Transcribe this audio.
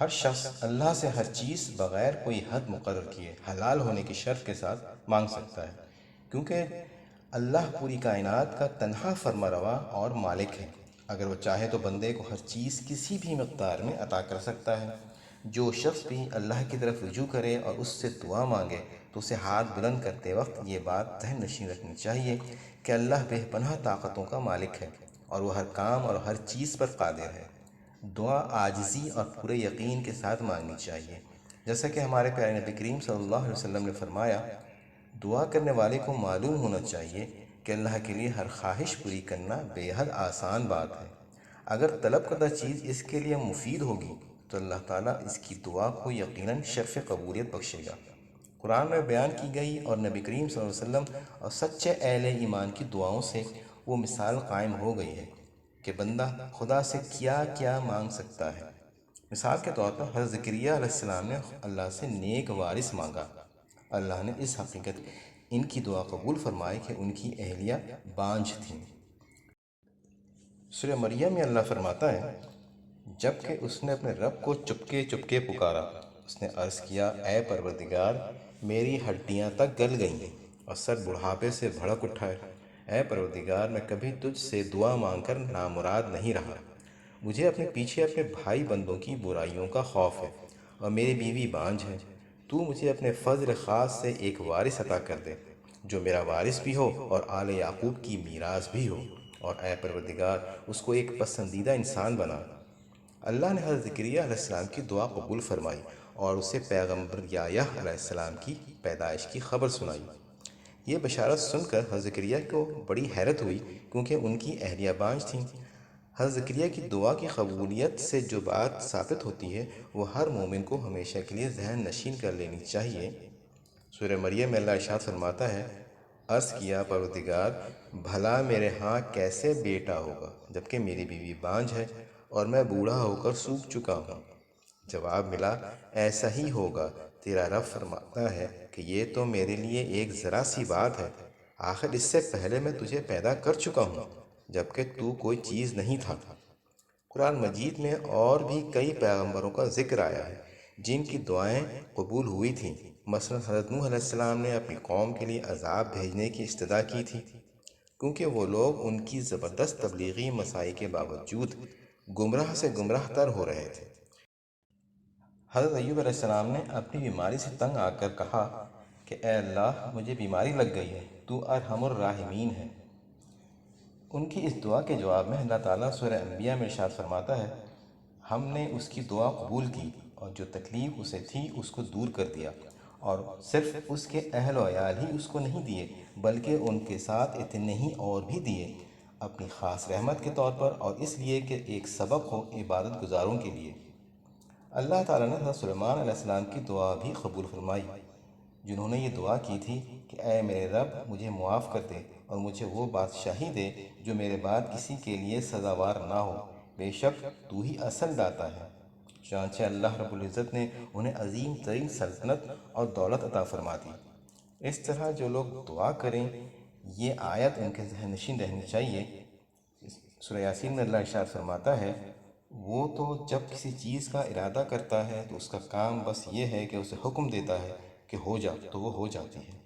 ہر شخص اللہ سے ہر چیز بغیر کوئی حد مقرر کیے حلال ہونے کی شرط کے ساتھ مانگ سکتا ہے، کیونکہ اللہ پوری کائنات کا تنہا فرما روا اور مالک ہے۔ اگر وہ چاہے تو بندے کو ہر چیز کسی بھی مقدار میں عطا کر سکتا ہے۔ جو شخص بھی اللہ کی طرف رجوع کرے اور اس سے دعا مانگے تو اسے ہاتھ بلند کرتے وقت یہ بات ذہن نشین رکھنی چاہیے کہ اللہ بے پناہ طاقتوں کا مالک ہے اور وہ ہر کام اور ہر چیز پر قادر ہے۔ دعا عاجزی اور پورے یقین کے ساتھ مانگنی چاہیے، جیسا کہ ہمارے پیارے نبی کریم صلی اللہ علیہ وسلم نے فرمایا، دعا کرنے والے کو معلوم ہونا چاہیے کہ اللہ کے لیے ہر خواہش پوری کرنا بے حد آسان بات ہے۔ اگر طلب کردہ چیز اس کے لیے مفید ہوگی تو اللہ تعالیٰ اس کی دعا کو یقیناً شرف قبولیت بخشے گا۔ قرآن میں بیان کی گئی اور نبی کریم صلی اللہ علیہ وسلم اور سچے اہل ایمان کی دعاؤں سے وہ مثال قائم ہو گئی ہے کہ بندہ خدا سے کیا کیا مانگ سکتا ہے۔ مثال کے طور پر حضرت زکریا علیہ السلام نے اللہ سے نیک وارث مانگا۔ اللہ نے اس حقیقت ان کی دعا قبول فرمائی کہ ان کی اہلیہ بانجھ تھیں۔ سورہ مریم میں اللہ فرماتا ہے، جب کہ اس نے اپنے رب کو چپکے چپکے پکارا، اس نے عرض کیا، اے پروردگار، میری ہڈیاں تک گل گئی ہیں اور سر بڑھاپے سے بھڑک اٹھا ہے۔ اے پروردگار، میں کبھی تجھ سے دعا مانگ کر نامراد نہیں رہا۔ مجھے اپنے پیچھے اپنے بھائی بندوں کی برائیوں کا خوف ہے اور میری بیوی بانجھ ہے۔ تو مجھے اپنے فضل خاص سے ایک وارث عطا کر دے جو میرا وارث بھی ہو اور آل یعقوب کی میراث بھی ہو، اور اے پروردگار اس کو ایک پسندیدہ انسان بنا۔ اللہ نے حضرت زکریا علیہ السلام کی دعا قبول فرمائی اور اسے پیغمبر یحییٰ علیہ السلام کی پیدائش کی خبر سنائی۔ یہ بشارت سن کر حضرت زکریا کو بڑی حیرت ہوئی کیونکہ ان کی اہلیہ بانجھ تھیں۔ حضرت زکریا کی دعا کی قبولیت سے جو بات ثابت ہوتی ہے وہ ہر مومن کو ہمیشہ کے لیے ذہن نشین کر لینی چاہیے۔ سورہ مریم میں اللہ ارشاد فرماتا ہے، عرض کیا، پروردگار، بھلا میرے ہاں کیسے بیٹا ہوگا جبکہ میری بیوی بانجھ ہے اور میں بوڑھا ہو کر سوکھ چکا ہوں۔ جواب ملا، ایسا ہی ہوگا، تیرا رب فرماتا ہے کہ یہ تو میرے لیے ایک ذرا سی بات ہے، آخر اس سے پہلے میں تجھے پیدا کر چکا ہوں جبکہ تو کوئی چیز نہیں تھا۔ قرآن مجید میں اور بھی کئی پیغمبروں کا ذکر آیا ہے جن کی دعائیں قبول ہوئی تھیں۔ مثلا حضرت نوح علیہ السلام نے اپنی قوم کے لیے عذاب بھیجنے کی استدعا کی تھی کیونکہ وہ لوگ ان کی زبردست تبلیغی مساعی کے باوجود گمراہ سے گمراہ تر ہو رہے تھے۔ حضرت ایوب علیہ السلام نے اپنی بیماری سے تنگ آ کر کہا کہ اے اللہ، مجھے بیماری لگ گئی ہے، تو ارحم الراحمین ہے۔ ان کی اس دعا کے جواب میں اللہ تعالیٰ سورہ انبیاء میں ارشاد فرماتا ہے، ہم نے اس کی دعا قبول کی اور جو تکلیف اسے تھی اس کو دور کر دیا، اور صرف اس کے اہل و عیال ہی اس کو نہیں دیے بلکہ ان کے ساتھ اتنے ہی اور بھی دیے، اپنی خاص رحمت کے طور پر اور اس لیے کہ ایک سبق ہو عبادت گزاروں کے لیے۔ اللہ تعالیٰ نے حضرت سلیمان علیہ السلام کی دعا بھی قبول فرمائی، جنہوں نے یہ دعا کی تھی کہ اے میرے رب، مجھے معاف کر دے اور مجھے وہ بادشاہی دے جو میرے بعد کسی کے لیے سزاوار نہ ہو، بے شک تو ہی اصل داتا ہے۔ چنانچہ اللہ رب العزت نے انہیں عظیم ترین سلطنت اور دولت عطا فرما دی۔ اس طرح جو لوگ دعا کریں، یہ آیت ان کے ذہن نشین رہنی چاہیے۔ سورہ یاسین میں اللہ ارشاد فرماتا ہے، وہ تو جب کسی چیز کا ارادہ کرتا ہے تو اس کا کام بس یہ ہے کہ اسے حکم دیتا ہے کہ ہو جا تو وہ ہو جاتی ہے۔